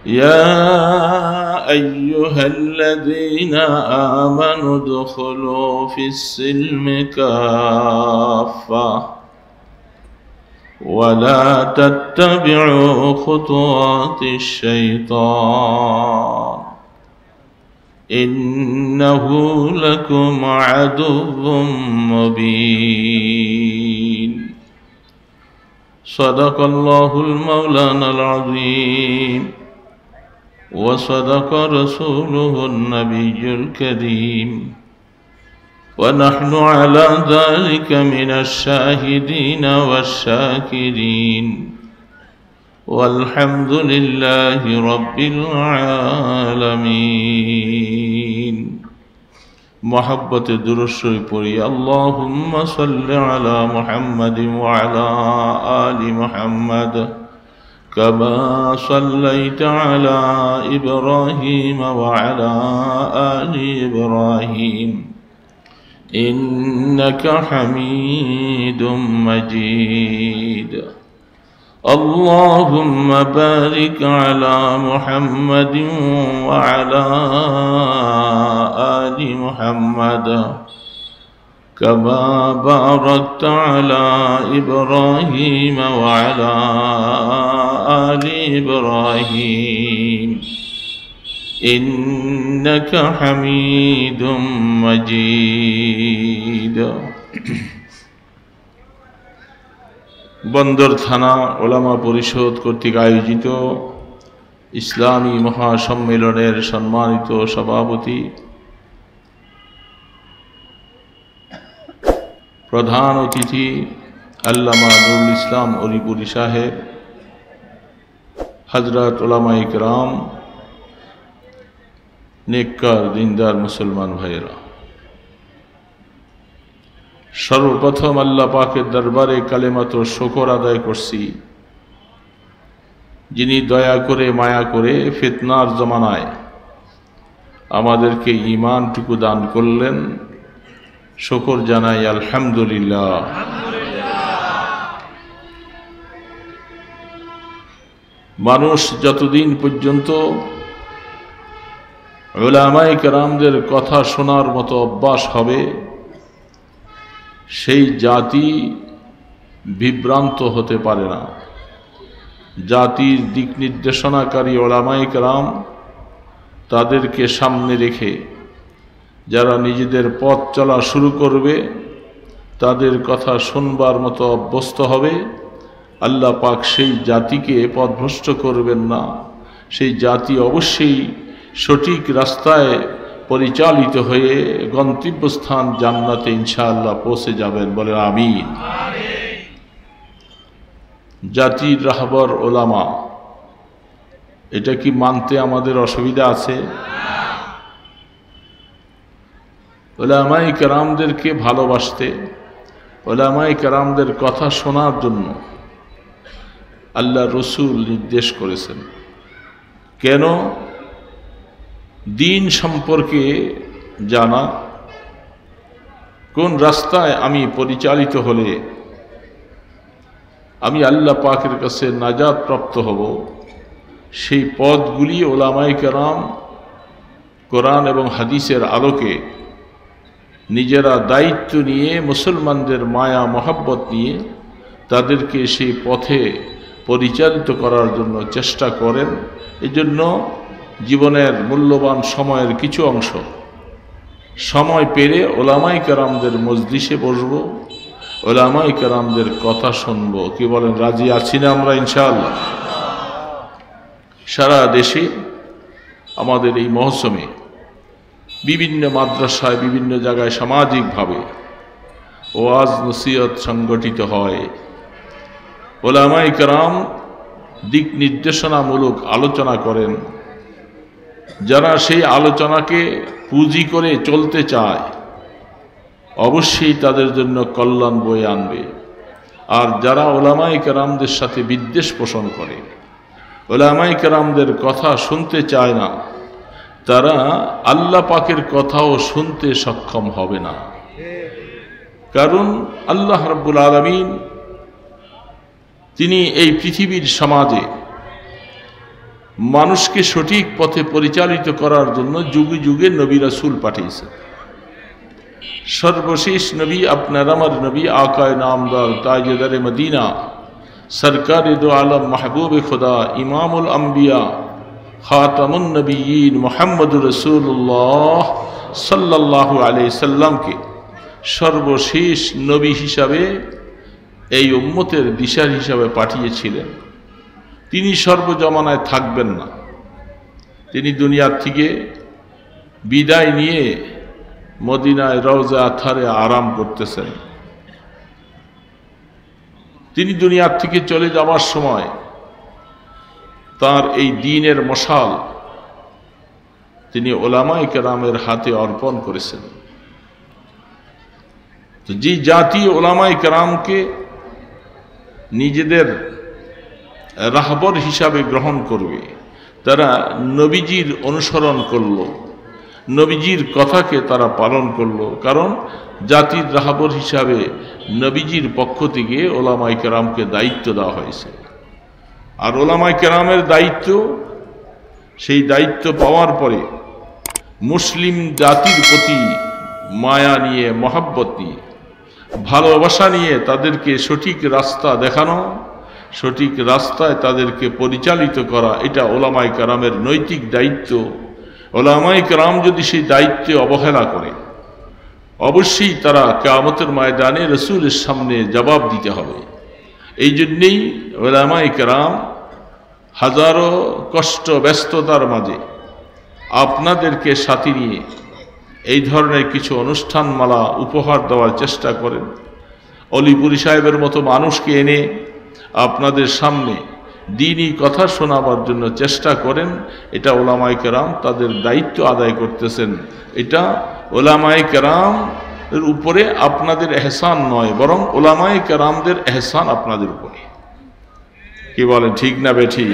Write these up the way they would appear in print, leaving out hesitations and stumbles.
يا أيها الذين آمنوا ادخلوا في السلم كافة ولا تتبعوا خطوات الشيطان إنه لكم عدو مبين صدق الله المولانا العظيم وصدق رسوله النبي الكريم ونحن على ذلك من الشاهدين والشاكرين والحمد لله رب العالمين محبة درشي پڑھی اللهم صل على محمد وعلى آل محمد كما صليت على إبراهيم وعلى آل إبراهيم إنك حميد مجيد اللهم بارك على محمد وعلى آل محمد كما باركت على إبراهيم وعلى آل إبراهيم إنك حميد مجيد বন্দর থানা ওলামা পরিষদ কর্তৃক আয়োজিত ইসলামী মহাসম্মেলনের সম্মানিত সভাপতি প্রধান অতিথি আল্লামা নুরুল ইসলাম অলিপুরি সাহেব, হযরত উলামায়ে কেরাম, নেককার দিনদার মুসলমান ভাইয়েরা, সর্বপ্রথম আল্লাহ পাকের দরবারে কালেমাত শুকর আদায় করছি, যিনি দয়া করে মায়া করে ফিতনার জমানায় আমাদেরকে ঈমানটুকু দান করলেন। শুকর জানাই আলহামদুলিল্লাহ। মানুষ যতদিন পর্যন্ত উলামায়ে কেরামদের কথা শোনার মতো অভ্যাস হবে, সেই জাতি বিভ্রান্ত হতে পারে না। জাতির দিক নির্দেশনাকারী উলামায়ে কেরাম, তাদেরকে সামনে রেখে যারা নিজেদের পথ চলা শুরু করবে, তাদের কথা শুনবার মতো অভ্যস্ত হবে, আল্লাহ পাক সেই জাতিকে পথভ্রষ্ট করবেন না। সেই জাতি অবশ্যই সঠিক রাস্তায় পরিচালিত হয়ে গন্তব্যস্থান জান্নাতে ইনশাআল্লাহ পৌঁছে যাবেন, বলে আমিন। জাতির রাহবর ওলামা, এটা কি মানতে আমাদের অসুবিধা আছে? উলামায়ে কেরামদেরকে ভালোবাসতে, উলামায়ে কেরামদের কথা শোনার জন্য আল্লাহ রসুল নির্দেশ করেছেন। কেন? দিন সম্পর্কে জানা, কোন রাস্তায় আমি পরিচালিত হলে আমি আল্লাহ পাকের কাছে নাজাত প্রাপ্ত হব, সেই পথগুলি উলামায়ে কেরাম কোরআন এবং হাদিসের আলোকে নিজেরা দায়িত্ব নিয়ে, মুসলমানদের মায়া মহব্বত নিয়ে তাদেরকে সেই পথে পরিচালিত করার জন্য চেষ্টা করেন। এজন্য জীবনের মূল্যবান সময়ের কিছু অংশ সময় পেলে উলামায়ে কেরামদের মজলিসে বসব, উলামায়ে কেরামদের কথা শুনব। কি বলেন? রাজি আছি না আমরা ইনশাআল্লাহ? সারা দেশে আমাদের এই মৌসুমে বিভিন্ন মাদ্রাসায়, বিভিন্ন জায়গায় সামাজিকভাবে ওয়াজ নসিহত সংগঠিত হয়। উলামায়ে কেরাম দিক নির্দেশনামূলক আলোচনা করেন। যারা সেই আলোচনাকে পুঁজি করে চলতে চায়, অবশ্যই তাদের জন্য কল্যাণ বয়ে আনবে। আর যারা উলামায়ে কেরামদের সাথে বিদ্বেষ পোষণ করে, উলামায়ে কেরামদের কথা শুনতে চায় না, তারা আল্লাহ পাকের কথাও শুনতে সক্ষম হবে না। কারণ আল্লাহ রাব্বুল আলামিন তিনি এই পৃথিবীর সমাজে মানুষকে সঠিক পথে পরিচালিত করার জন্য যুগে যুগে নবী রাসূল পাঠিয়েছেন। সর্বশেষ নবী আপনার আমার নবী আকায়ে নামদার তাজদারে মদিনা সরকারে দো আলম মাহবুবে খুদা ইমামুল আম্বিয়া খাতামুন নবিয়্যিন মুহাম্মদুর রাসূলুল্লাহ সাল্লাল্লাহু আলাইহি সাল্লামকে সর্বশেষ নবী হিসাবে এই উম্মতের দিশার হিসাবে পাঠিয়েছিলেন। তিনি সর্বজমানায় থাকবেন না, তিনি দুনিয়ার থেকে বিদায় নিয়ে মদিনায় রওজা আথারে আরাম করতেছেন। তিনি দুনিয়ার থেকে চলে যাওয়ার সময় তার এই দ্বীনের মশাল তিনি উলামায়ে কেরামের হাতে অর্পণ করেছেন। তো যে জাতি উলামায়ে কেরামকে নিজেদের রাহবর হিসাবে গ্রহণ করবে, তারা নবীজির অনুসরণ করলো, নবীজির কথাকে তারা পালন করলো। কারণ জাতির রাহবর হিসাবে নবীজির পক্ষ থেকে উলামায়ে কেরামকে দায়িত্ব দেওয়া হয়েছে। আর উলামায়ে কেরামের দায়িত্ব, সেই দায়িত্ব পাওয়ার পরে মুসলিম জাতির প্রতি মায়া নিয়ে, মহব্বত নিয়ে, ভালোবাসা নিয়ে তাদেরকে সঠিক রাস্তা দেখানো, সঠিক রাস্তায় তাদেরকে পরিচালিত করা, এটা উলামায়ে কেরামের নৈতিক দায়িত্ব। উলামায়ে কেরাম যদি সেই দায়িত্বে অবহেলা করে, অবশ্যই তারা কিয়ামতের ময়দানে রাসূলের সামনে জবাব দিতে হবে। এই জন্যেই উলামায়ে কেরাম হাজারো কষ্ট ব্যস্ততার মাঝে আপনাদেরকে সাথে নিয়ে এই ধরনের কিছু অনুষ্ঠানমালা উপহার দেওয়ার চেষ্টা করেন। অলিপুরি সাহেবের মতো মানুষকে এনে আপনাদের সামনে দ্বীনি কথা শোনাবার জন্য চেষ্টা করেন। এটা উলামায়ে কেরাম তাদের দায়িত্ব আদায় করতেছেন। এটা উলামায়ে কেরাম এর উপরে আপনাদের এহসান নয়, বরং উলামায়ে কেরামদের এহসান আপনাদের উপরে। কি বলেন, ঠিক না বেঠিক?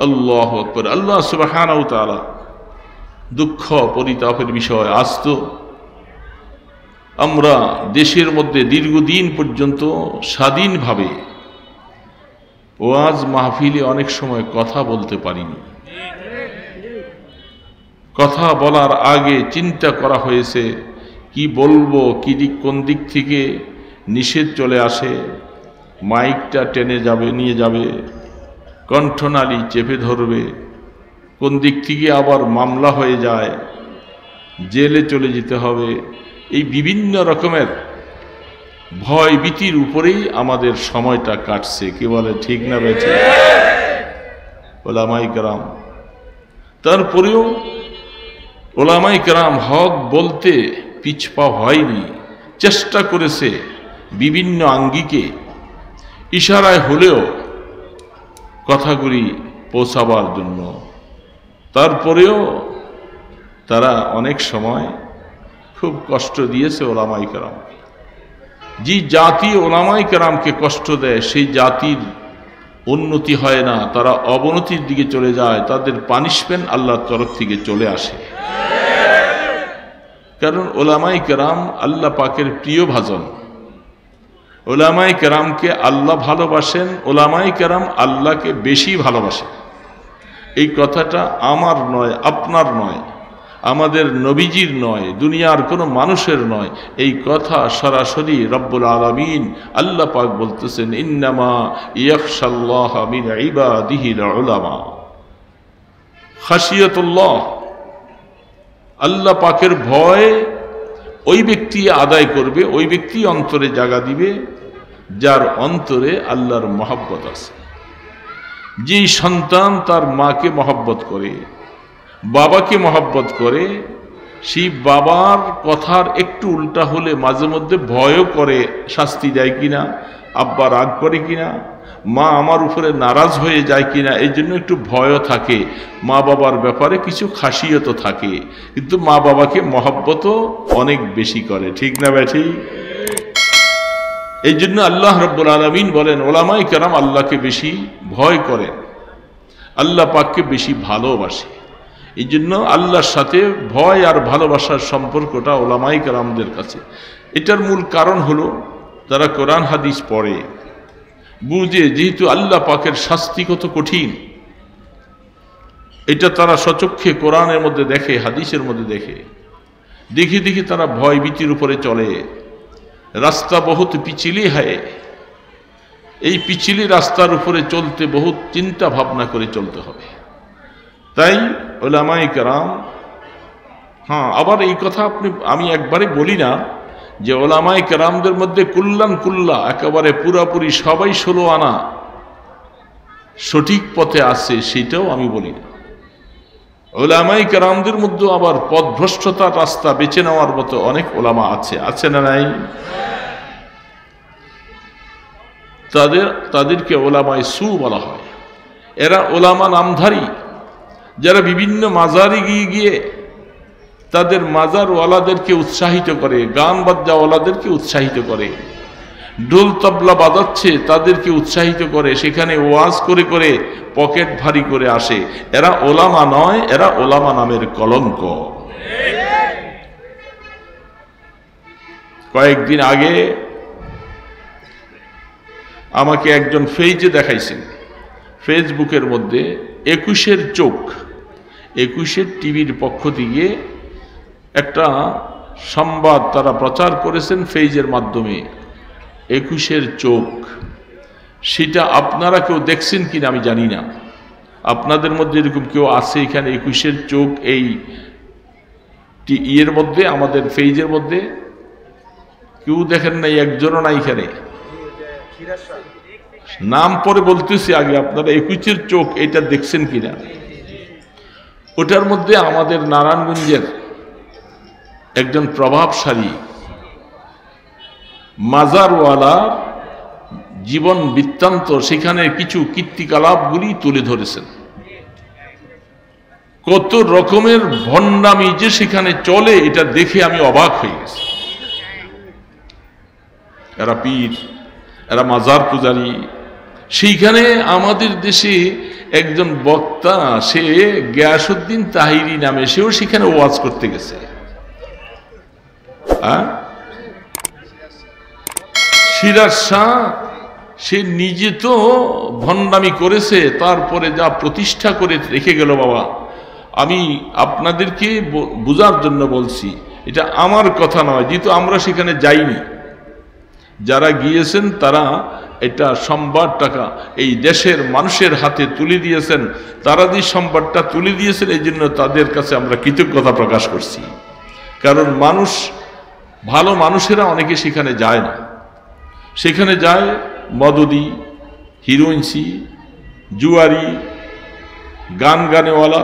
আল্লাহু আকবার। আল্লাহ সুবহানাহু ওয়া তাআলা দুঃখ পরিতাপের বিষয়, আজ তো আমরা দেশের মধ্যে দীর্ঘদিন পর্যন্ত স্বাধীনভাবে ওয়াজ মাহফিলে অনেক সময় কথা বলতে পারিনি। কথা বলার আগে চিন্তা করা হয়েছে কি বলবো, কি দিক, কোন দিক থেকে নিষেধ চলে আসে, মাইকটা টেনে যাবে, নিয়ে যাবে, কণ্ঠনালী চেপে ধরবে, কোন দিক থেকে আবার মামলা হয়ে যায়, জেলে চলে যেতে হবে। এই বিভিন্ন রকমের ভয় ভীতির উপরেই আমাদের সময়টা কাটছে। কি বলে, ঠিক না বেঠিক? উলামায়ে কেরাম, তারপরেও উলামায়ে কেরাম হক বলতে পিছপা হয়নি, চেষ্টা করেছে বিভিন্ন আঙ্গিকে, ইশারায় হলেও কথাগুলি পৌঁছাবার জন্য। তারপরেও তারা অনেক সময় খুব কষ্ট দিয়েছে উলামায়ে কেরাম। যে জাতি উলামায়ে কেরামকে কষ্ট দেয়, সেই জাতির উন্নতি হয় না, তারা অবনতির দিকে চলে যায়, তাদের পানিশমেন্ট আল্লাহর তরফ থেকে চলে আসে। কারণ উলামায়ে কেরাম আল্লাহ পাকের প্রিয় ভাজন। উলামায়ে কেরামকে আল্লাহ ভালোবাসেন, উলামায়ে কেরাম আল্লাহকে বেশি ভালোবাসেন। এই কথাটা আমার নয়, আপনার নয়, আমাদের নবীজির নয়, দুনিয়ার কোনো মানুষের নয়। এই কথা সরাসরি রব্বুল আলামিন আল্লাহ পাক বলতেছেন, ইন্নামা ইয়াখশাল্লাহ মিন ইবাদিহিল উলামা। খাশিয়াতুল্লাহ, আল্লাহ পাকের ভয় ওই ব্যক্তি আদায় করবে, ওই ব্যক্তি অন্তরে জায়গা দিবে যার অন্তরে আল্লাহর মহব্বত আছে। যে সন্তান তার মাকে মহব্বত করে, বাবাকে মহব্বত করে, সেই বাবার কথার একটু উল্টা হলে মাঝে মধ্যে ভয়ও করে, শাস্তি দেয় কিনা, আব্বা রাগ করে কিনা, মা আমার উপরে নারাজ হয়ে যায় কিনা, এই জন্য একটু ভয়ও থাকে। মা বাবার ব্যাপারে কিছু খাসিয়ত থাকে, কিন্তু মা বাবাকে মহব্বতও অনেক বেশি করে। ঠিক না বেঠি? এই জন্য আল্লাহ রাব্বুল আলামিন বলেন, উলামায়ে কেরাম আল্লাহকে বেশি ভয় করেন, আল্লাহ পাককে বেশি ভালোবাসে। এই জন্য আল্লাহর সাথে ভয় আর ভালোবাসার সম্পর্কটা উলামায়ে কেরামদের কাছে। এটার মূল কারণ হলো তারা কোরআন হাদিস পড়ে, বুঝে, যেহেতু আল্লাহ পাকের শাস্তি কত কঠিন এটা তারা সচক্ষে কোরআনের মধ্যে দেখে, হাদিসের মধ্যে দেখে, দেখে দেখে তারা ভয় ভীতির উপরে চলে। রাস্তা বহুত পিছিলি হয়, এই পিছিলি রাস্তার উপরে চলতে বহুত চিন্তা ভাবনা করে চলতে হবে। তাই উলামায়ে কেরাম, হ্যাঁ, আবার এই কথা আমি একবারে বলি না যে উলামায়ে কেরামদের মধ্যে কুল্লা একেবারে পুরাপুরি সবাই 16 আনা সঠিক পথে আছে, সেটাও আমি বলি না। উলামায়ে কেরামদের মধ্যে আবার পথভ্রষ্টতার রাস্তা বেছে নেওয়ার মতো অনেক ওলামা আছে না নাই? তাদেরকে ওলামায়ে সু বলা হয়। এরা ওলামা নামধারী, যারা বিভিন্ন মাজারে গিয়ে তাদের মাজারওয়ালাদেরকে উৎসাহিত করে, গান বাদ্যাওয়ালাদেরকে উৎসাহিত করে, ঢোল তবলা বাজাচ্ছে তাদেরকে উৎসাহিত করে, সেখানে ওয়াজ করে করে পকেট ভারী করে আসে। এরা ওলামা নয়, এরা ওলামা নামের কলঙ্ক। কয়েকদিন আগে আমাকে একজন পেজে দেখাইছেন, ফেসবুকের মধ্যে 21-এর চোখ, 21-এর টিভির পক্ষ থেকে একটা সংবাদ তারা প্রচার করেছেন পেজের মাধ্যমে, 21-এর চোখ। সেটা আপনারা কেউ দেখছেন কিনা আমি জানি না। আপনাদের মধ্যে এরকম কেউ আছে এখানে 21-এর চোখ এই ইয়ের মধ্যে, আমাদের পেজের মধ্যে কেউ দেখেন নাই? একজনও নাই এখানে। নাম পরে বলতেছি, আগে আপনারা 21-এর চোখ এটা দেখছেন কিনা? ওটার মধ্যে আমাদের নারায়ণগঞ্জের একজন প্রভাবশালী মাজারওয়ালা জীবন বৃত্তান্ত, সেখানে কিছু কীর্তিকলাপগুলি তুলে ধরেছেন। কত রকমের ভণ্ডামি যে সেখানে চলে, এটা দেখে আমি অবাক হয়ে গেছি। এরা পীর, এরা মাজার পূজারী। সেইখানে আমাদের দেশে একজন বক্তা, সে গিয়াসউদ্দিন তাহিরি নামে, সেও সেখানে ওয়াজ করতে গেছে। সিরাজ শাহ, সে নিজে তো ভণ্ডামি করেছে, তারপরে যা প্রতিষ্ঠা করে রেখে গেল। বাবা, আমি আপনাদেরকে বোঝার জন্য বলছি, এটা আমার কথা নয়, যেহেতু আমরা সেখানে যাইনি। যারা গিয়েছেন তারা এটা সংবাদটাকা এই দেশের মানুষের হাতে তুলে দিয়েছেন। তারা যে সংবাদটা তুলে দিয়েছেন, এই জন্য তাদের কাছে আমরা কৃতজ্ঞতা প্রকাশ করছি। কারণ মানুষ, ভালো মানুষেরা অনেকে সেখানে যায় না। সেখানে যায় মদদি, হিরোইনসি, জুয়ারি, গানেওয়ালা,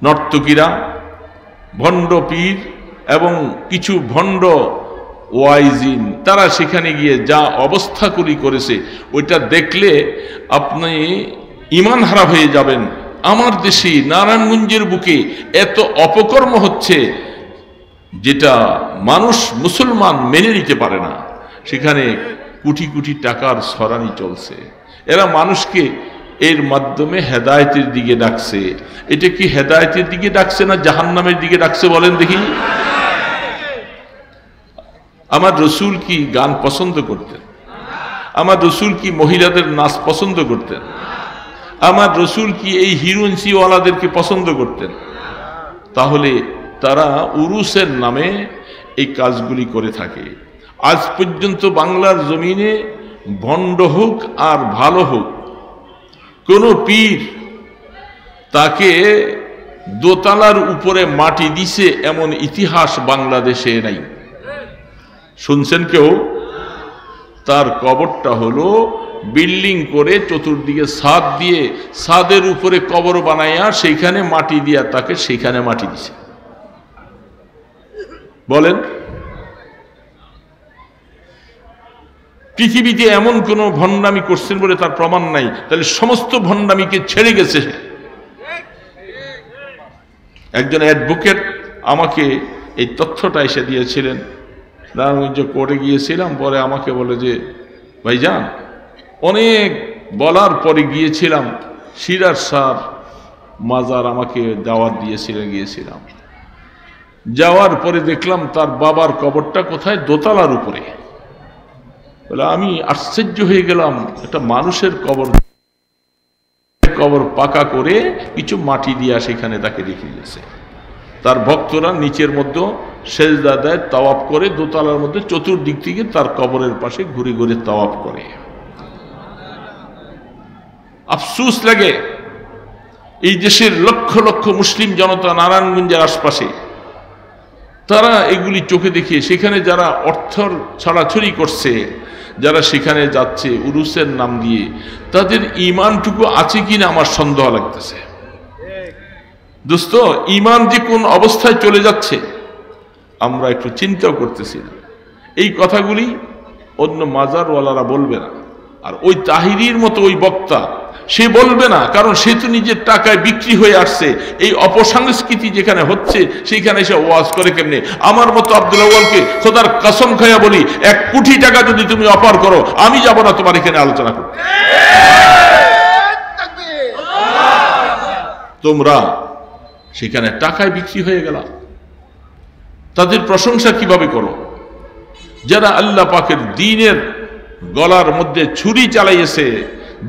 নর্তকীরা, ভণ্ড পীর এবং কিছু ভণ্ড ওয়াইজিন। তারা সেখানে গিয়ে যা অবস্থাগুলি করেছে, ওইটা দেখলে আপনি ঈমান হারা হয়ে যাবেন। আমার দেশে নারায়ণগঞ্জের বুকে এত অপকর্ম হচ্ছে যেটা মানুষ, মুসলমান মেনে নিতে পারে না। সেখানে কোটি কোটি টাকার ছড়ানি চলছে। এরা মানুষকে এর মাধ্যমে হেদায়েতের দিকে ডাকছে। এটা কি হেদায়েতের দিকে ডাকছে না জাহান্নামের দিকে ডাকছে বলেন দেখি? আমার রসুল কি গান পছন্দ করতেন? আমার রসুল কি মহিলাদের নাচ পছন্দ করতেন? আমার রসুল কি এই হিরোইনসিওয়ালাদেরকে পছন্দ করতেন? তাহলে তারা উরুসের নামে এই কাজগুলি করে থাকে। আজ পর্যন্ত বাংলার জমিনে ভণ্ড হোক আর ভালো হোক, কোন পীর তাকে দোতলার উপরে মাটি দিছে এমন ইতিহাস বাংলাদেশে নাই। শুনছেন কেউ? তার কবরটা হলো বিল্ডিং করে চতুর্দিকে ছাদ দিয়ে, ছাদের উপরে কবর বানাইয়া সেইখানে মাটি দিয়া তাকে সেইখানে মাটি দিছে। বলেন, পৃথিবীতে এমন কোন ভণ্ডামি করছেন বলে তার প্রমাণ নাই। তাহলে সমস্ত ভণ্ডামিকে ছেড়ে গেছে। একজন অ্যাডভোকেট আমাকে এই তথ্যটা এসে দিয়েছিলেন। নারায়ণগঞ্জ কোর্টে গিয়েছিলাম, পরে আমাকে বলে যে ভাইজান, অনেক বলার পরে গিয়েছিলাম, সিরাজ শাহর মাজার আমাকে দাওয়াত দিয়েছিলেন, গিয়েছিলাম। যাওয়ার পরে দেখলাম তার বাবার কবরটা কোথায়? দোতলার উপরে। বলে আমি আশ্চর্য হয়ে গেলাম, একটা মানুষের কবর পাকা করে কিছু মাটি দিয়া সেখানে তাকে রেখে দিয়েছে। তার ভক্তরা নিচের মধ্যে সেজদা দেয়, তাওয়াফ করে, দোতলার মধ্যে চতুর্দিক থেকে তার কবরের পাশে ঘুরে ঘুরে তাওয়াফ করে। আফসোস লাগে, এই দেশের লক্ষ লক্ষ মুসলিম জনতা নারায়ণগঞ্জের আশপাশে তারা এগুলি চোখে দেখে, সেখানে যারা অর্থ ছড়াছড়ি করছে, যারা সেখানে যাচ্ছে উরুসের নাম দিয়ে, তাদের ঈমানটুকু আছে কিনা আমার সন্দেহ লাগতেছে। দোস্ত, ঈমান যে কোন অবস্থায় চলে যাচ্ছে আমরা একটু চিন্তাও করতেছি না। এই কথাগুলি অন্য মাজারওয়ালারা বলবে না, আর ওই তাহিরির মতো ওই বক্তা সে বলবে না, কারণ সে তো নিজের টাকায় বিক্রি হয়ে আসছে। এই অপসংস্কৃতি যেখানে হচ্ছে সেখানে এসে ওয়াজ করে কেমনে? আমার মতো আব্দুল আউয়ালকে খোদার কসম খাইয়া বলি, 1 কোটি টাকা যদি তুমি অফার করো, আমি যাব না তোমার এখানে আলোচনা করতে। তোমরা সেখানে টাকায় বিক্রি হয়ে গেল। তাদের প্রশংসা কিভাবে করো? যারা আল্লাহ পাকের দ্বীনের গলার মধ্যে ছুরি চালাইয়েছে,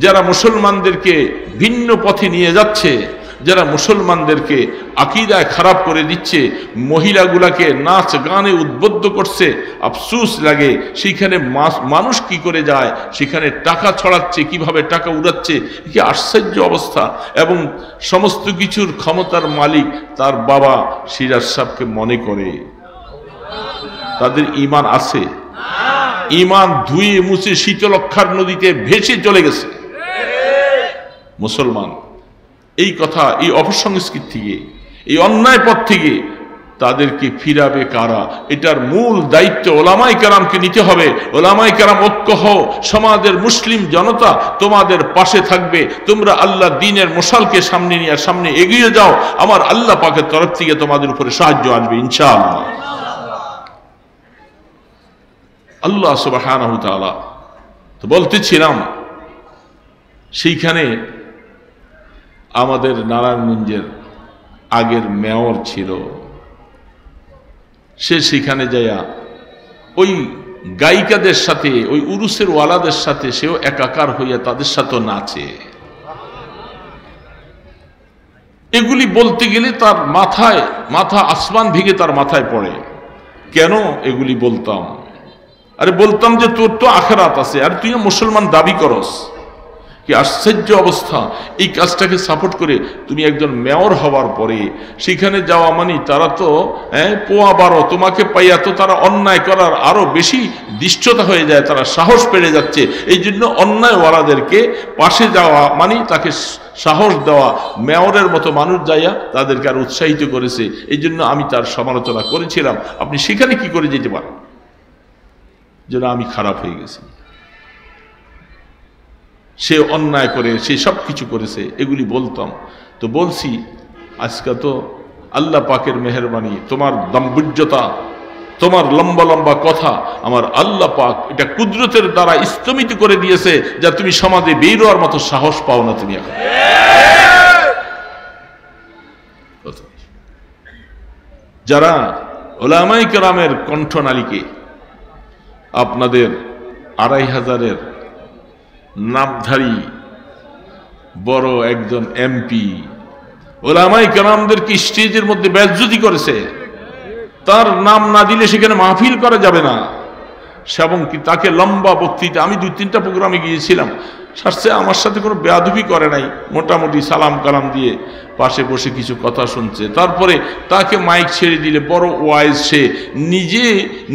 যারা মুসলমানদেরকে ভিন্ন পথে নিয়ে যাচ্ছে, যারা মুসলমানদেরকে আকীদায় খারাপ করে দিচ্ছে, মহিলাগুলাকে নাচ গানে উদ্বুদ্ধ করছে। আফসোস লাগে, সেখানে মানুষ কি করে যায়, সেখানে টাকা ছড়াচ্ছে, কিভাবে টাকা উড়াচ্ছে, কি আশ্চর্য অবস্থা। এবং সমস্ত কিছুর ক্ষমতার মালিক তার বাবা সিরাজ সাহেবকে মনে করে। তাদের ঈমান আছে? ঈমান ধুয়ে মুছে শীতলক্ষার নদীতে ভেসে চলে গেছে। মুসলমান এই কথা, এই অপসংস্কৃতি থেকে, এই অন্যায় পথ থেকে তাদেরকে ফিরাবে কারা? এটার মূল দায়িত্ব ওলামায়ে কেরামকে নিতে হবে। ওলামায়ে কেরাম ঐক্য হও, সমাজের মুসলিম জনতা তোমাদের পাশে থাকবে। তোমরা আল্লাহ দ্বীনের মশালকে সামনে নিয়ে সামনে এগিয়ে যাও, আমার আল্লাহ পাকের তরফ থেকে তোমাদের উপরে সাহায্য আসবে ইনশাআল্লাহ। আল্লাহ সুবহানাহু ওয়া তাআলা তো বলতেছিলাম, সেইখানে আমাদের নারায়ণগঞ্জের আগের মেয়র ছিল, সে সেখানে যাইয়া ওই গায়িকাদের সাথে, ওই উরুসের ওয়ালাদের সাথে সেও একাকার হইয়া তাদের সাথে নাচে। এগুলি বলতে গেলে তার মাথা আসমান ভেঙে তার মাথায় পড়ে। কেন এগুলি বলতাম? আরে বলতাম যে তোর তো আখিরাত আছে, আর তুই মুসলমান দাবি করস। কি আশ্চর্য অবস্থা! এই কাজটাকে সাপোর্ট করে তুমি একজন মেয়র হওয়ার পরে সেখানে যাওয়া মানে তারা তো পোয়া বারো, তোমাকে পাইয়া তো তারা অন্যায় করার আরো বেশি দৃষ্টতা হয়ে যায়, তারা সাহস পেয়ে যাচ্ছে। এই জন্য অন্যায়ওয়ালাদেরকে পাশে যাওয়া মানে তাকে সাহস দেওয়া। মেয়রের মতো মানুষ যাইয়া তাদেরকে আর উৎসাহিত করেছে। এই জন্য আমি তার সমালোচনা করেছিলাম, আপনি সেখানে কি করে যেতে পারেন? যেন আমি খারাপ হয়ে গেছি, সে অন্যায় করে, সে সব কিছু করেছে, এগুলি বলতাম। তো বলছি, আজকে তো আল্লাহ পাকের মেহেরবানি, তোমার দাম্ভির্যতা, তোমার লম্বা লম্বা কথা আমার আল্লাহ পাক এটা কুদরতের দ্বারা স্তমিত করে দিয়েছে, যা তুমি সমাজে বের হওয়ার মতো সাহস পাও না তুমি এখন। যারা উলামায়ে কেরামের কণ্ঠনালীকে আপনাদের ২৫০০-এর নামধারী বড় একজন এমপি উলামায়ে কেরামদেরকে স্টেজের মধ্যে বেইজ্জতি করেছে, তার নাম না দিলে সেখানে মাহফিল করা যাবে না, এবং কি তাকে লম্বা বক্তৃতা, আমি ২-৩টা প্রোগ্রামে গিয়েছিলাম, সাথে আমার সাথে কোনো বেয়াদবি করে নাই, মোটামুটি সালাম কালাম দিয়ে পাশে বসে কিছু কথা শুনছে। তারপরে তাকে মাইক ছেড়ে দিলে বড় ওয়াইজ, সে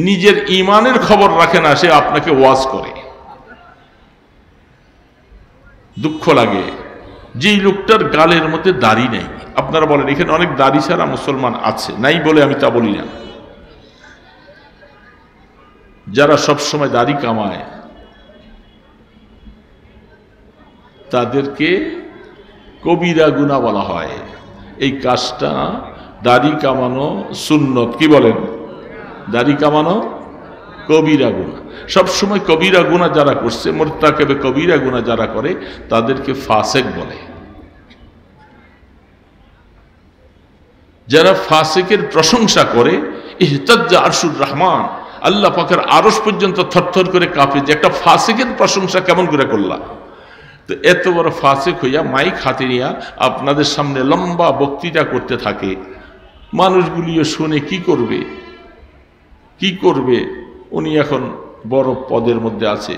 নিজের ঈমানের খবর রাখে না, সে আপনাকে ওয়াজ করে। দুঃখ লাগে, যেই লোকটার গালের মধ্যে দাড়ি নেই। আপনারা বলেন এখানে অনেক দাড়ি ছাড়া মুসলমান আছে, নাই বলে আমি তা বলি না। যারা সব সময় দাড়ি কামায় তাদেরকে কবিরা গুনাহ বলা হয়। এই কাজটা, দাড়ি কামানো সুন্নত, কি বলেন? দাড়ি কামানো কবিরা গুনাহ। সবসময় কবিরা গুনাহ যারা করছে, মুরতাকিবে কবিরা গুনাহ যারা করে তাদেরকে ফাসেক বলে। যারা ফাসেকের প্রশংসা করে, ইহতাজ্জা আরশুর রহমান, আল্লাহ পাকের আরশ পর্যন্ত থরথর করে কাঁপে যে একটা ফাসিকের প্রশংসা কেমন করে করলা। তো এত বড় ফাসিক হইয়া মাইক হাতে নিয়া আপনাদের সামনে লম্বা বক্তৃতা করতে থাকে, মানুষগুলিও শুনে কি করবে। উনি এখন বড় পদের মধ্যে আছে,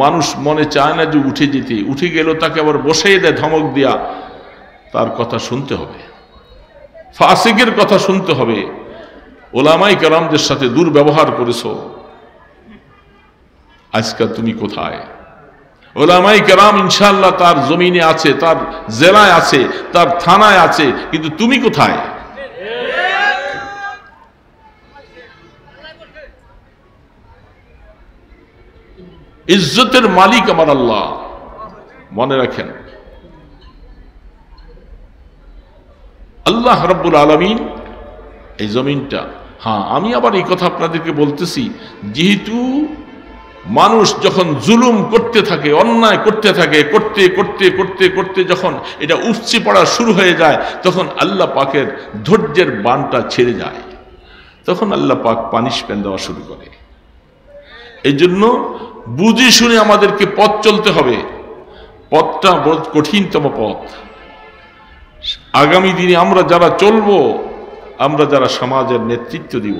মানুষ মনে চায় না যে উঠে যেতে, উঠে গেল তাকে আবার বসাই দেয় ধমক দিয়া। তার কথা শুনতে হবে, ফাসিকের কথা শুনতে হবে। ওলামাই কেরামদের সাথে দুর্ব্যবহার করেছ, আজকাল তুমি কোথায়? ওলামাই কেরাম ইনশাআল্লাহ তার জমিনে আছে, তার জেলায় আছে, তার থানায় আছে, কিন্তু তুমি কোথায়? ইজ্জতের মালিক আমার আল্লাহ, মনে রাখেন। আল্লাহ রাব্বুল আলামিন এই জমিনটা, হ্যাঁ আমি আবার এই কথা আপনাদেরকে বলতেছি, যেহেতু মানুষ যখন জুলুম করতে থাকে, অন্যায় করতে থাকে, করতে করতে করতে করতে যখন এটা উপচে পড়া শুরু হয়ে যায়, তখন আল্লাহ পাকের ধৈর্যের বানটা ছেড়ে যায়, তখন আল্লাহ পাক পানিশমেন্ট দেওয়া শুরু করে। এই জন্য বুঝে শুনে আমাদেরকে পথ চলতে হবে। পথটা বড় কঠিনতম পথ। আগামী দিনে আমরা যারা চলবো, আমরা যারা সমাজের নেতৃত্ব দিব,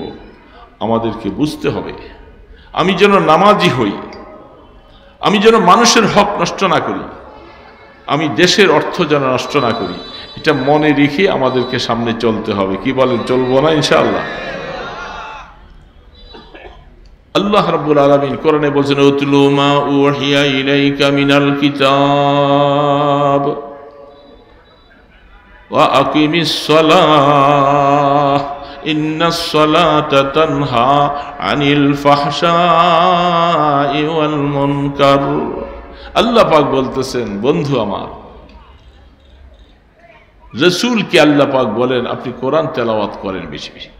আমাদেরকে বুঝতে হবে আমি যেন নামাজি হই, আমি যেন মানুষের হক নষ্ট না করি, আমি দেশের অর্থ যেন নষ্ট না করি। এটা মনে রেখে আমাদেরকে সামনে চলতে হবে। কি বলেন, চলবো না ইনশাআল্লাহ? আল্লাহ রাব্বুল আলামিন কোরআনে বলেছেন, উতলু মা উহিয়া ইলাইকা মিনাল কিতাব ওয়া আকিমিস সালাহ ইন্নাস সালাতা তানহা আনিল ফাহশাই ওয়াল মুনকার। আল্লাহ পাক বলতেছেন, বন্ধু আমার, রাসূলকে আল্লাহ পাক বলেন আপনি কোরআন তেলাওয়াত করেন বেশি বেশি।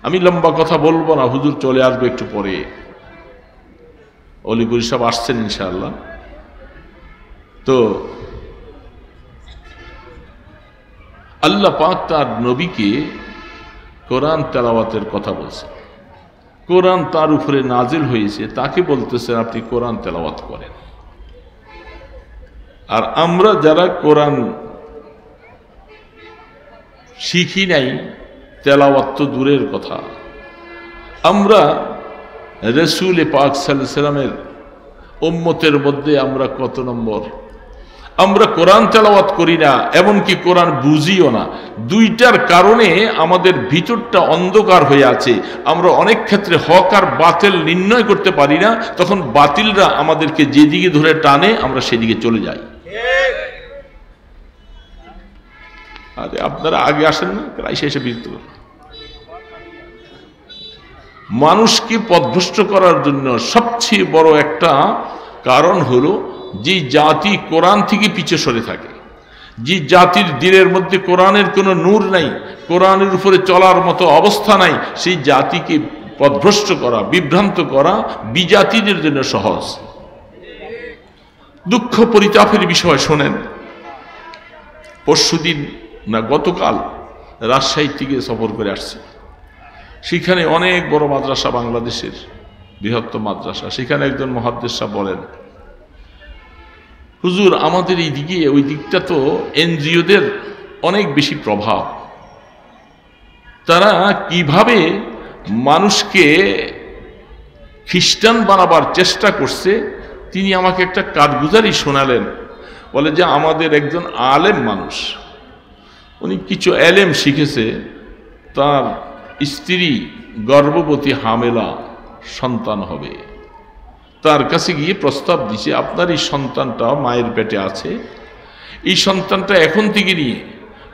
আমি লম্বা কথা বলবো না, হুজুর চলে আসবে একটু পরে, অলিপুরি সব আসছেন ইনশাআল্লাহ। তো আল্লাহ পাক তার নবীকে কোরআন তেলাওয়াতের কথা বলছেন, কোরআন তার উপরে নাজিল হয়েছে, তাকে বলতেছেন আপনি কোরআন তেলাওয়াত করেন। আর আমরা যারা কোরআন শিখি নাই, তেলাওয়াত তো দূরের কথা, আমরা রাসূল পাক সাল্লাল্লাহু আলাইহি ওয়াসাল্লামের উম্মতের মধ্যে আমরা কত নম্বর? আমরা কোরআন তেলাওয়াত করি না, এমনকি কোরআন বুঝিও না। দুইটার কারণে আমাদের ভিতরটা অন্ধকার হয়ে আছে। আমরা অনেক ক্ষেত্রে হক আর বাতিল নির্ণয় করতে পারি না, তখন বাতিলরা আমাদেরকে যেদিকে ধরে টানে আমরা সেদিকে চলে যাই। আরে আপনারা আগে আসেন না, এসে বিরক্ত করেন। মানুষকে পথভ্রষ্ট করার জন্য সবচেয়ে বড় একটা কারণ হলো, যে জাতি কোরআন থেকে পিছে সরে থাকে, যে জাতির দিলের মধ্যে কোরআনের কোনো নূর নাই, কোরআনের উপরে চলার মতো অবস্থা নাই, সেই জাতিকে পথভ্রষ্ট করা, বিভ্রান্ত করা বিজাতিদের জন্য সহজ। দুঃখ পরিতাপের বিষয় শোনেন, পরশুদিন না গতকাল রাজশাহী থেকে সফর করে আসছে। সেখানে অনেক বড় মাদ্রাসা, বাংলাদেশের বৃহত্তম মাদ্রাসা। সেখানে একজন মুহাদ্দিস সাহেব বলেন, হুজুর আমাদের এই দিকে, ওই দিকটা তো এনজিওদের অনেক বেশি প্রভাব, তারা কিভাবে মানুষকে খ্রিস্টান বানাবার চেষ্টা করছে। তিনি আমাকে একটা কাঠগুজারি শোনালেন, বলে যে আমাদের একজন আলেম মানুষ, উনি কিছু এলেম শিখেছে, তার স্ত্রী গর্ভবতী, হামেলা, সন্তান হবে, তার কাছে গিয়ে প্রস্তাব দিছে আপনার এই সন্তানটা মায়ের পেটে আছে, এই সন্তানটা এখন থেকে নিয়ে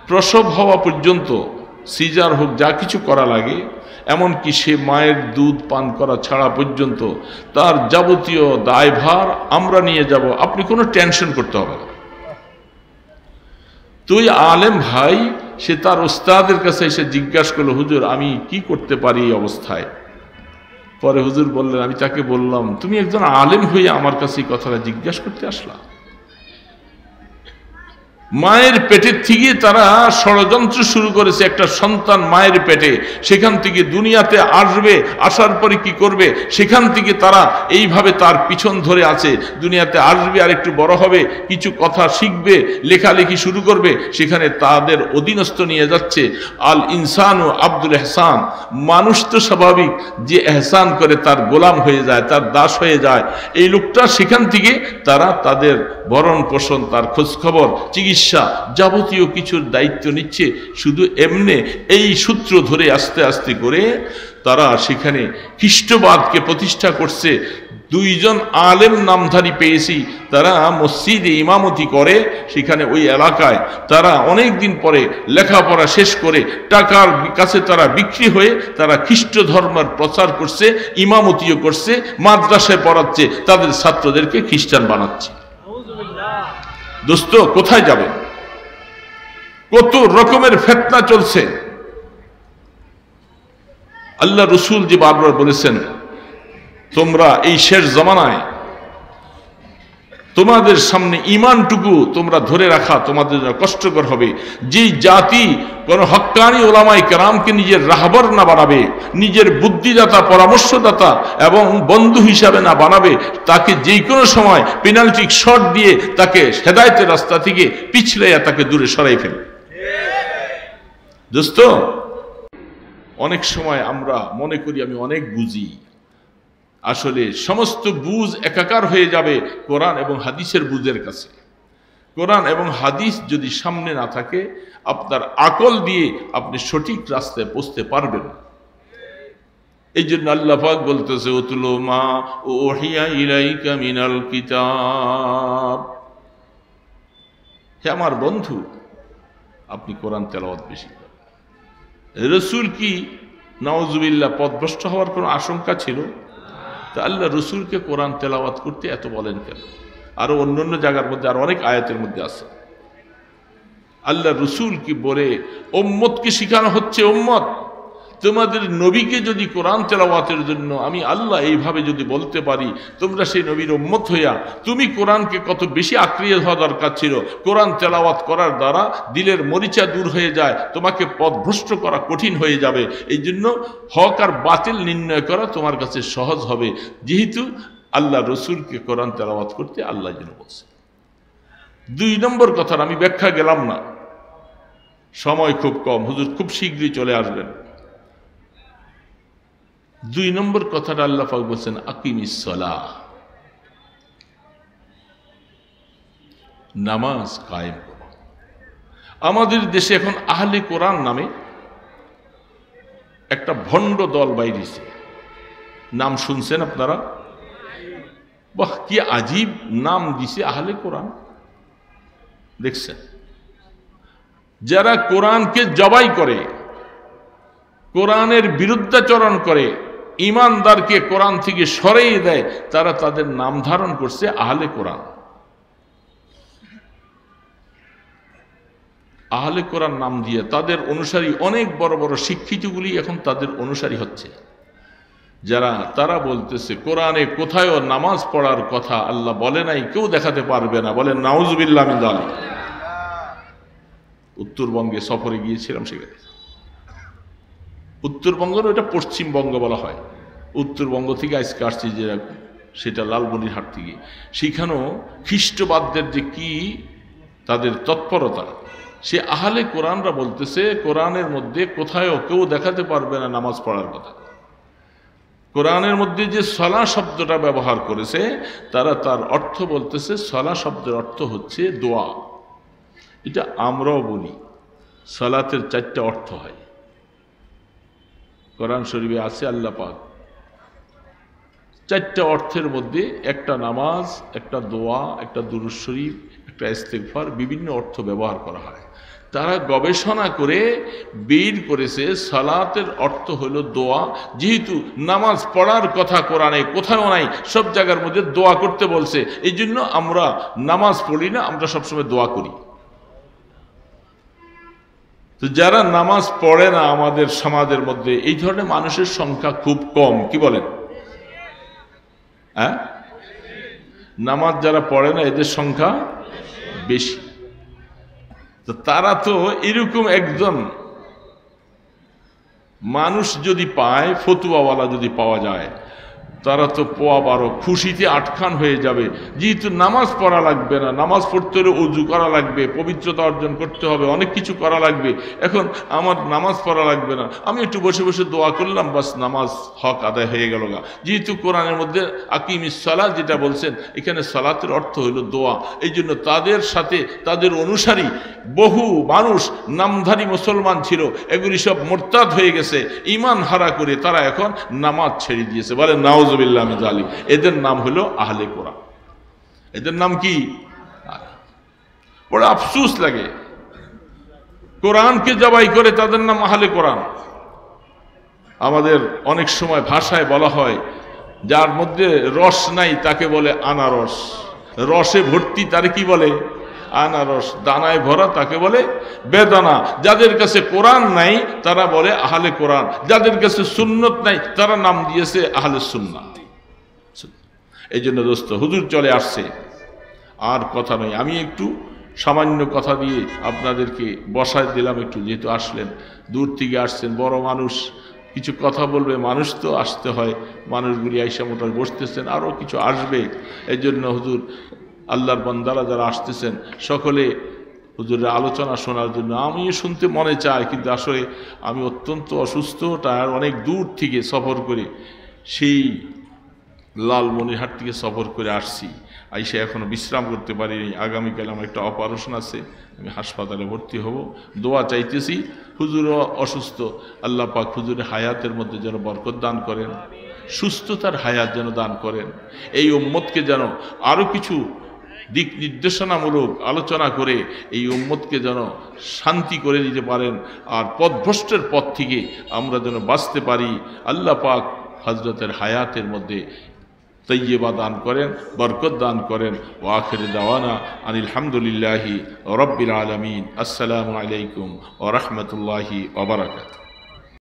প্রসব হওয়া পর্যন্ত, সিজার হোক যা কিছু করা লাগে, এমনকি সে মায়ের দুধ পান করা ছাড়া পর্যন্ত তার যাবতীয় দায়ভার আমরা নিয়ে যাব, আপনি কোনো টেনশন করতে হবে না। তুই আলেম ভাই, সে তার ওস্তাদের কাছে এসে জিজ্ঞাসা করলো, হুজুর আমি কি করতে পারি এই অবস্থায়? পরে হুজুর বললেন, আমি তাকে বললাম, তুমি একজন আলেম হয়ে আমার কাছে এই কথাটা জিজ্ঞাসা করতে আসলা? মায়ের পেটের থেকে তারা ষড়যন্ত্র শুরু করেছে। একটা সন্তান মায়ের পেটে, সেখান থেকে দুনিয়াতে আসবে, আসার পরে কি করবে, সেখান থেকে তারা এইভাবে তার পিছন ধরে আছে। দুনিয়াতে আসবে, আর একটু বড় হবে, কিছু কথা শিখবে, লেখালেখি শুরু করবে, সেখানে তাদের অধীনস্থ নিয়ে যাচ্ছে। আল ইনসান ও আব্দুল এহসান, মানুষ তো স্বাভাবিক যে এহসান করে তার গোলাম হয়ে যায়, তার দাস হয়ে যায়। এই লোকটা সেখান থেকে তারা তাদের ভরণ পোষণ, তার খোঁজখবর, চিকিৎসা, যাবতীয় কিছুর দায়িত্ব নিচ্ছে। শুধু এমনি এই সূত্র ধরে আস্তে আস্তে করে তারা সেখানে খ্রিস্টবাদকে প্রতিষ্ঠা করছে। দুইজন আলেম নামধারী পেয়েছি, তারা মসজিদে ইমামতি করে, সেখানে ওই এলাকায় তারা অনেক দিন পরে লেখাপড়া শেষ করে টাকার কাছে তারা বিক্রি হয়ে তারা খ্রিস্ট ধর্মের প্রচার করছে, ইমামতিও করছে, মাদ্রাসায় পড়াচ্ছে, তাদের ছাত্রদেরকে খ্রিস্টান বানাচ্ছে। দোস্ত, কোথায় যাবে? কত রকমের ফিতনা চলছে। আল্লাহ রসুল যে বারবার বলেছেন, তোমরা এই শেষ জামানায় তোমাদের সামনে ঈমানটুকু তোমরা ধরে রাখা তোমাদের জন্য কষ্টকর হবে। যেই জাতি কোন হক্কানি ওলামায়ে কেরামকে নিজের রাহবার না বানাবে, নিজের বুদ্ধিদাতা, পরামর্শদাতা এবং বন্ধু হিসাবে না বানাবে, তাকে যে কোনো সময় পেনাল্টি শট দিয়ে তাকে হেদায়েতের রাস্তা থেকে পিছলাইয়া তাকে দূরে সরাই ফেলবে। দোস্ত, অনেক সময় আমরা মনে করি আমি অনেক বুঝি। আসলে সমস্ত বুঝ একাকার হয়ে যাবে কোরআন এবং হাদিসের বুঝের কাছে। কোরআন এবং হাদিস যদি সামনে না থাকে, আপনার আকল দিয়ে আপনি সঠিক রাস্তায় পৌঁছতে পারবেন না। এই জন্য আল্লাহ পাক বলতেছে, উতলু মা উহিয়া ইলাইকা মিনাল কিতাব। হে আমার বন্ধু, আপনি কোরআন তেলাওয়াত বেশি করেন। রসুল কি নাউজুবিল্লাহ পথভ্রষ্ট হওয়ার কোনো আশঙ্কা ছিল? তা আল্লাহ রসুলকে কোরআন তেলাওয়াত করতে এত বলেন কেন? আরো অন্যান্য জায়গার মধ্যে, আর অনেক আয়াতের মধ্যে আছে। আল্লাহ রসুল কি বলে উম্মতকে শিখানো হচ্ছে, উম্মত তোমাদের নবীকে যদি কোরআন তেলাওয়াতের জন্য আমি আল্লাহ এইভাবে যদি বলতে পারি, তোমরা সেই নবীর উম্মত হইয়া তুমি কোরআনকে কত বেশি আঁকড়িয়ে হওয়া দরকার ছিল। কোরআন তেলাওয়াত করার দ্বারা দিলের মরিচা দূর হয়ে যায়, তোমাকে পথভ্রষ্ট করা কঠিন হয়ে যাবে। এই জন্য হক আর বাতিল নির্ণয় করা তোমার কাছে সহজ হবে, যেহেতু আল্লাহ রসুলকে কোরআন তেলাওয়াত করতে আল্লাহ যেন বলছে। 2 নম্বর কথার আমি ব্যাখ্যা গেলাম না, সময় খুব কম, হুজুর খুব শীঘ্রই চলে আসবেন। 2 নম্বর কথাটা আল্লাহ পাক বলছেন, আকিমিস সালাহ, নামাজ কায়েম করো। আমাদের দেশে এখন আহলে কোরআন নামে একটা ভণ্ড দল বাইরেছে, নাম শুনছেন আপনারা? বাহ, কি আজীব নাম দিছে আহলে কোরআন। দেখছেন, যারা কোরআনকে জবাই করে, কোরআনের বিরুদ্ধাচরণ করে, ইমানদারকে কোরআন থেকে সরিয়ে দেয়, তারা তাদের নাম ধারণ করছে আহলে কোরআন। আহলে কোরআন নাম দিয়ে তাদের অনুসারী, অনেক বড় বড় শিক্ষিতগুলি এখন তাদের অনুসারী হচ্ছে। যারা তারা বলতেছে কোরআনে কোথায়ও নামাজ পড়ার কথা আল্লাহ বলে নাই, কেউ দেখাতে পারবে না, বলে নাউজুবিল্লাহ মিন যালিক। উত্তরবঙ্গে সফরে গিয়েছিলাম, সেখানে উত্তরবঙ্গের ওটা পশ্চিমবঙ্গ বলা হয়, উত্তরবঙ্গ থেকে আজকে আসছি যে সেটা লালমনিরহাট থেকে। সেখানেও খ্রিস্টবাদদের যে কি তাদের তৎপরতা, সে আহলে কোরআনরা বলতেছে কোরআনের মধ্যে কোথায়ও কেউ দেখাতে পারবে না নামাজ পড়ার কথা। কোরআনের মধ্যে যে সলা শব্দটা ব্যবহার করেছে, তারা তার অর্থ বলতেছে সলা শব্দের অর্থ হচ্ছে দোয়া। এটা আমরাও বলি, সালাতের 4টা অর্থ হয়, কোরআন শরীফে আছে। আল্লাহ পাক 4টা অর্থের মধ্যে একটা নামাজ, একটা দোয়া, একটা দুরূদ শরীফ, একটা ইস্তিগফার, বিভিন্ন অর্থ ব্যবহার করা হয়। তারা গবেষণা করে বের করেছে সালাতের অর্থ হলো দোয়া। যেহেতু নামাজ পড়ার কথা কোরআনে কোথাও নাই, সব জায়গার মধ্যে দোয়া করতে বলছে, এই জন্য আমরা নামাজ পড়ি না, আমরা সবসময় দোয়া করি। তো যারা নামাজ পড়ে না আমাদের সমাজের মধ্যে, এই ধরনের মানুষের সংখ্যা খুব কম। কি বলেন? হ্যাঁ, নামাজ যারা পড়ে না এদের সংখ্যা বেশি। তো তারা তো এরকম একজন মানুষ যদি পায়, ফতুয়াওয়ালা যদি পাওয়া যায়, তারা তো পোয়া বারো খুশিতে আটখান হয়ে যাবে। যেহেতু নামাজ পড়া লাগবে না, নামাজ পড়তে হলে উজু করা লাগবে, পবিত্রতা অর্জন করতে হবে, অনেক কিছু করা লাগবে। এখন আমার নামাজ পড়া লাগবে না, আমি একটু বসে বসে দোয়া করলাম, বাস নামাজ হক আদায় হয়ে গেল গা। যেহেতু কোরআনের মধ্যে আকিমিস সালাত যেটা বলছেন, এখানে সালাতের অর্থ হইল দোয়া। এই জন্য তাদের সাথে তাদের অনুসারী বহু মানুষ নামধারী মুসলমান ছিল, এগুলি সব মোরতাদ হয়ে গেছে, ঈমান হারা করে তারা এখন নামাজ ছেড়ে দিয়েছে। বলে নাউজুবিল্লাহ মিন যালিক। এদের নাম হলো আহলে কোরআন। এদের নাম কি? বড় আফসোস লাগে, কোরআনকে জবাই করে তাদের নাম আহলে কোরআন। আমাদের অনেক সময় ভাষায় বলা হয়, যার মধ্যে রস নাই তাকে বলে আনারস, রসে ভর্তি তারে কি বলে? আনারস, দানায় ভরা তাকে বলে বেদানা। যাদের কাছে কোরআন নাই তারা বলে আহলে কোরআন, যাদের কাছে সুন্নত নাই তারা নাম দিয়েছে আহলে সুন্নাহ। এই জন্য দোস্ত, হুজুর চলে আসছে, আর কথা নয়, আমি একটু সামান্য কথা দিয়ে আপনাদেরকে বসায় দিলাম একটু, যেহেতু আসলেন, দূর থেকে আসছেন, বড় মানুষ, কিছু কথা বলবে, মানুষ তো আসতে হয়, মানুষগুলি আইসা মোটামুটি বসতেছেন, আরও কিছু আসবে। এই জন্য হুজুর আল্লাহর বান্দারা যারা আসতেছেন সকলে হুজুরের আলোচনা শোনার জন্য, আমি শুনতে মনে চাই, কিন্তু আসলে আমি অত্যন্ত অসুস্থ, টায়ার, অনেক দূর থেকে সফর করে, সেই লালমনিরহাট থেকে সফর করে আসছি, আইসা এখনো বিশ্রাম করতে পারিনি। আগামীকাল আমার একটা অপারেশন আছে, আমি হাসপাতালে ভর্তি হব। দোয়া চাইতেছি, হুজুরও অসুস্থ, আল্লাহ পাক হুজুরের হায়াতের মধ্যে যেন বরকত দান করেন, সুস্থতার হায়াত যেন দান করেন। এই উম্মতকে যেন আরও কিছু দিক নির্দেশনামূলক আলোচনা করে এই উম্মতকে যেন শান্তি করে দিতে পারেন, আর পথভ্রষ্টের পথ থেকে আমরা যেন বাঁচতে পারি। আল্লাহ পাক হযরতের হায়াতের মধ্যে তৈয়বা দান করেন, বরকত দান করেন। ওয়া আখিরু দাওয়ানা আনিল হামদুলিল্লাহি রাব্বিল আলামিন। আসসালামু আলাইকুম ওয়া রাহমাতুল্লাহি ওয়া বারাকাতুহু।